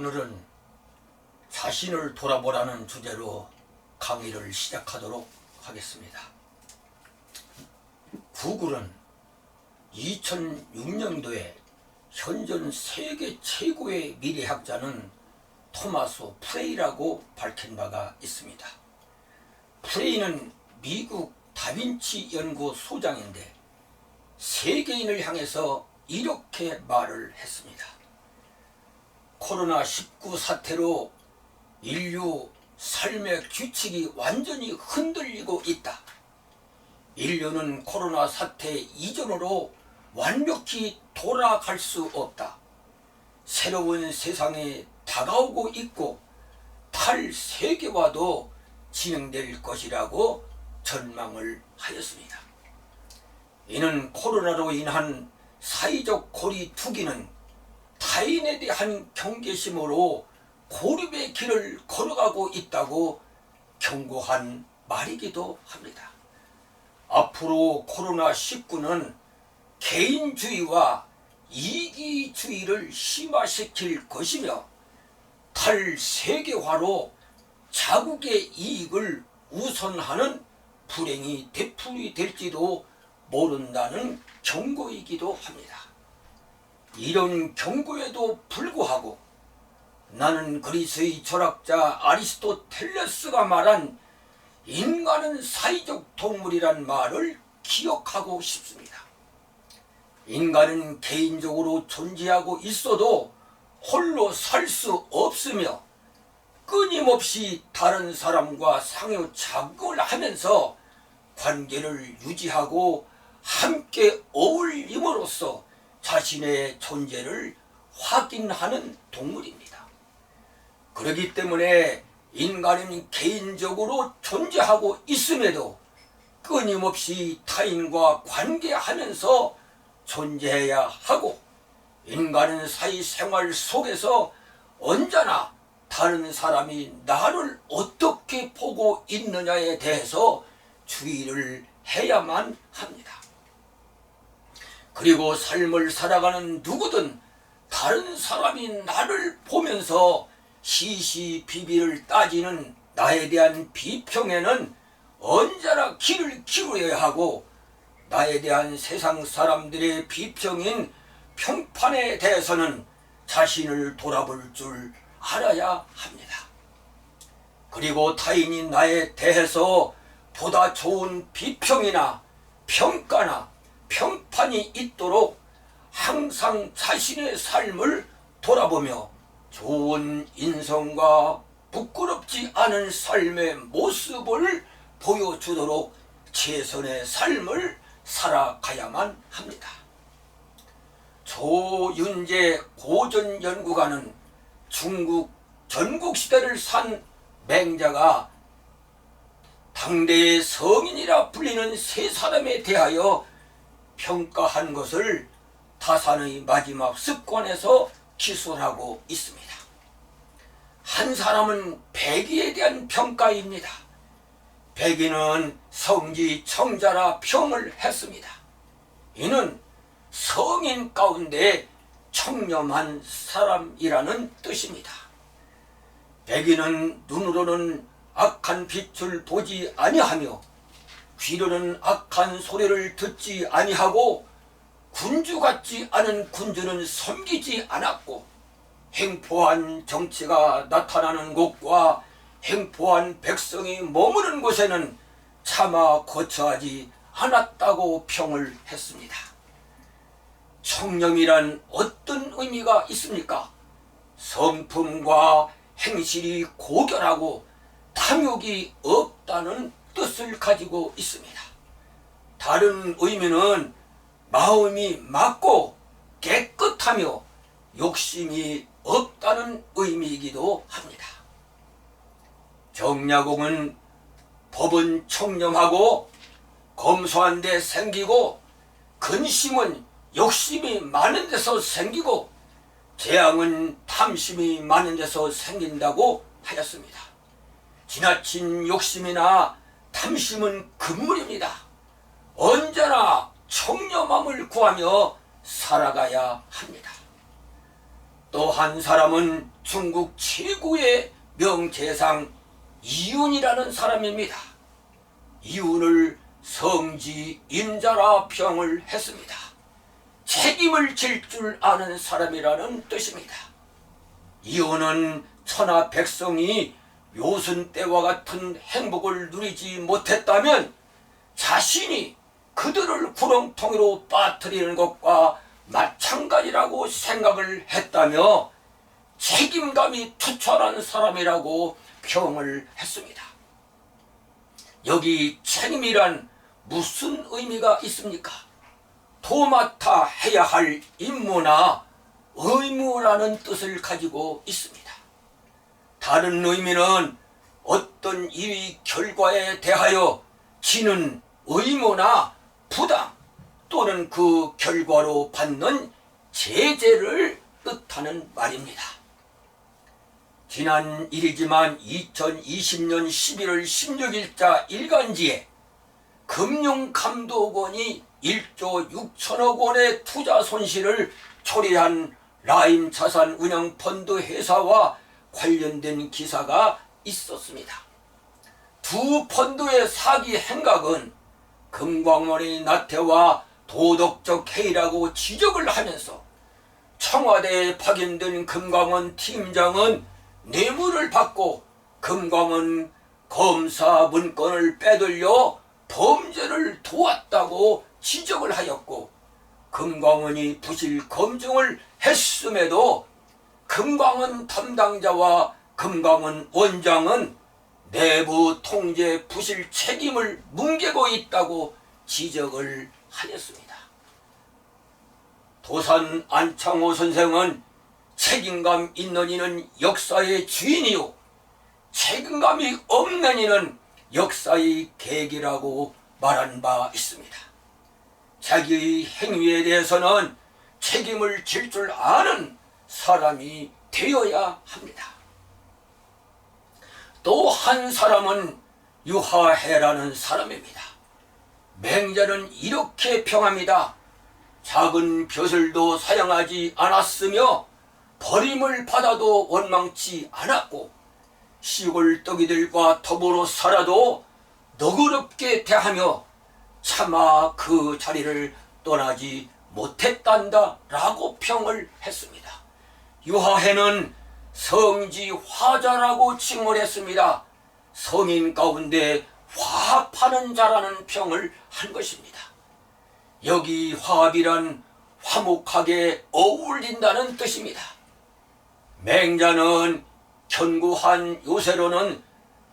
오늘은 자신을 돌아보라는 주제로 강의를 시작하도록 하겠습니다. 구글은 2006년도에 현존 세계 최고의 미래학자는 토마스 프레이라고 밝힌 바가 있습니다. 프레이는 미국 다빈치 연구 소장인데 세계인을 향해서 이렇게 말을 했습니다. 코로나19 사태로 인류 삶의 규칙이 완전히 흔들리고 있다. 인류는 코로나 사태 이전으로 완벽히 돌아갈 수 없다. 새로운 세상이 다가오고 있고 탈세계화도 진행될 것이라고 전망을 하였습니다. 이는 코로나로 인한 사회적 고리두기는 타인에 대한 경계심으로 고립의 길을 걸어가고 있다고 경고한 말이기도 합니다. 앞으로 코로나19는 개인주의와 이기주의를 심화시킬 것이며 탈세계화로 자국의 이익을 우선하는 불행이 되풀이될지도 모른다는 경고이기도 합니다. 이런 경고에도 불구하고 나는 그리스의 철학자 아리스토텔레스가 말한 인간은 사회적 동물이란 말을 기억하고 싶습니다. 인간은 개인적으로 존재하고 있어도 홀로 살 수 없으며 끊임없이 다른 사람과 상호작용을 하면서 관계를 유지하고 함께 어울림으로써 자신의 존재를 확인하는 동물입니다. 그렇기 때문에 인간은 개인적으로 존재하고 있음에도 끊임없이 타인과 관계하면서 존재해야 하고, 인간은 사회생활 속에서 언제나 다른 사람이 나를 어떻게 보고 있느냐에 대해서 주의를 해야만 합니다. 그리고 삶을 살아가는 누구든 다른 사람이 나를 보면서 시시비비를 따지는 나에 대한 비평에는 언제나 귀를 기울여야 하고, 나에 대한 세상 사람들의 비평인 평판에 대해서는 자신을 돌아볼 줄 알아야 합니다. 그리고 타인이 나에 대해서 보다 좋은 비평이나 평가나 평판이 있도록 항상 자신의 삶을 돌아보며 좋은 인성과 부끄럽지 않은 삶의 모습을 보여주도록 최선의 삶을 살아가야만 합니다. 조윤재 고전연구가는 중국 전국시대를 산 맹자가 당대의 성인이라 불리는 세 사람에 대하여 평가한 것을 다산의 마지막 습관에서 기술하고 있습니다. 한 사람은 백의에 대한 평가입니다. 백의는 성지 청자라 평을 했습니다. 이는 성인 가운데 청렴한 사람이라는 뜻입니다. 백의는 눈으로는 악한 빛을 보지 아니하며 귀로는 악한 소리를 듣지 아니하고 군주 같지 않은 군주는 섬기지 않았고 행포한 정치가 나타나는 곳과 행포한 백성이 머무는 곳에는 차마 거처하지 않았다고 평을 했습니다. 청렴이란 어떤 의미가 있습니까? 성품과 행실이 고결하고 탐욕이 없다는 뜻을 가지고 있습니다. 다른 의미는 마음이 맑고 깨끗하며 욕심이 없다는 의미이기도 합니다. 정약용은 법은 청렴하고 검소한 데 생기고 근심은 욕심이 많은 데서 생기고 재앙은 탐심이 많은 데서 생긴다고 하였습니다. 지나친 욕심이나 탐심은 금물입니다. 언제나 청렴함을 구하며 살아가야 합니다. 또 한 사람은 중국 최고의 명재상 이윤이라는 사람입니다. 이윤을 성지 임자라 평을 했습니다. 책임을 질 줄 아는 사람이라는 뜻입니다. 이윤은 천하 백성이 요순 때와 같은 행복을 누리지 못했다면 자신이 그들을 구렁텅이로 빠뜨리는 것과 마찬가지라고 생각을 했다며 책임감이 투철한 사람이라고 평을 했습니다. 여기 책임이란 무슨 의미가 있습니까? 도맡아 해야 할 임무나 의무라는 뜻을 가지고 있습니다. 다른 의미는 어떤 일의 결과에 대하여 지는 의무나 부담 또는 그 결과로 받는 제재를 뜻하는 말입니다. 지난 일이지만 2020년 11월 16일자 일간지에 금융감독원이 1조 6천억 원의 투자 손실을 초래한 라임 자산운용펀드 회사와 관련된 기사가 있었습니다. 두 펀드의 사기 행각은 금광원의 나태와 도덕적 해이라고 지적을 하면서 청와대에 파견된 금광원 팀장은 뇌물을 받고 금광원 검사 문건을 빼돌려 범죄를 도왔다고 지적을 하였고, 금광원이 부실 검증을 했음에도 금광원 담당자와 금광원 원장은 내부 통제 부실 책임을 뭉개고 있다고 지적을 하였습니다. 도산 안창호 선생은 책임감 있는 이는 역사의 주인이요 책임감이 없는 이는 역사의 객이라고 말한 바 있습니다. 자기의 행위에 대해서는 책임을 질 줄 아는 사람이 되어야 합니다. 또 한 사람은 유하해라는 사람입니다. 맹자는 이렇게 평합니다. 작은 벼슬도 사양하지 않았으며 버림을 받아도 원망치 않았고 시골 떡이들과 더불어 살아도 너그럽게 대하며 차마 그 자리를 떠나지 못했단다 라고 평을 했습니다. 유하해는 성지 화자라고 칭을 했습니다. 성인 가운데 화합하는 자라는 평을 한 것입니다. 여기 화합이란 화목하게 어울린다는 뜻입니다. 맹자는 견고한 요새로는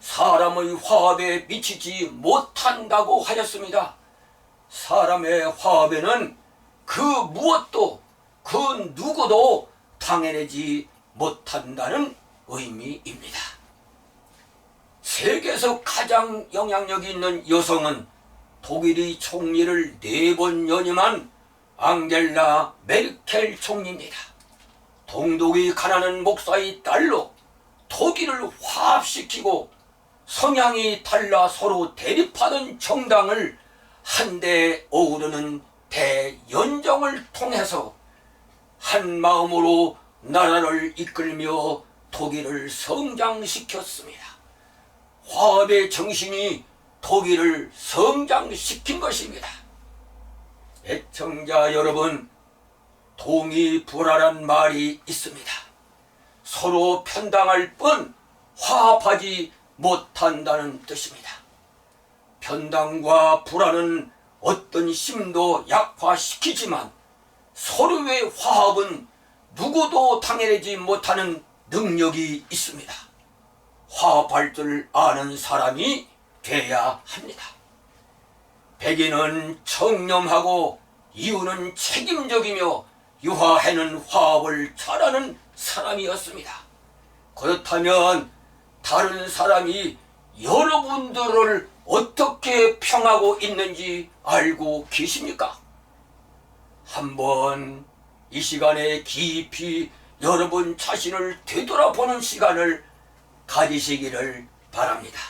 사람의 화합에 미치지 못한다고 하였습니다. 사람의 화합에는 그 무엇도 그 누구도 당해내지 못한다는 의미입니다. 세계에서 가장 영향력이 있는 여성은 독일의 총리를 4번 연임한 앙겔라 메르켈 총리입니다. 동독이 가난한 목사의 딸로 독일을 화합시키고 성향이 달라 서로 대립하던 정당을 한데 어우르는 대연정을 통해서 한 마음으로 나라를 이끌며 독일을 성장시켰습니다. 화합의 정신이 독일을 성장시킨 것입니다. 애청자 여러분, 동의불화란 말이 있습니다. 서로 편당할 뿐 화합하지 못한다는 뜻입니다. 편당과 불화는 어떤 힘도 약화시키지만 서로의 화합은 누구도 당해내지 못하는 능력이 있습니다. 화합할 줄 아는 사람이 돼야 합니다. 백인은 청렴하고 이유는 책임적이며 유하해는 화합을 잘하는 사람이었습니다. 그렇다면 다른 사람이 여러분들을 어떻게 평하고 있는지 알고 계십니까? 한번 이 시간에 깊이 여러분 자신을 되돌아보는 시간을 가지시기를 바랍니다.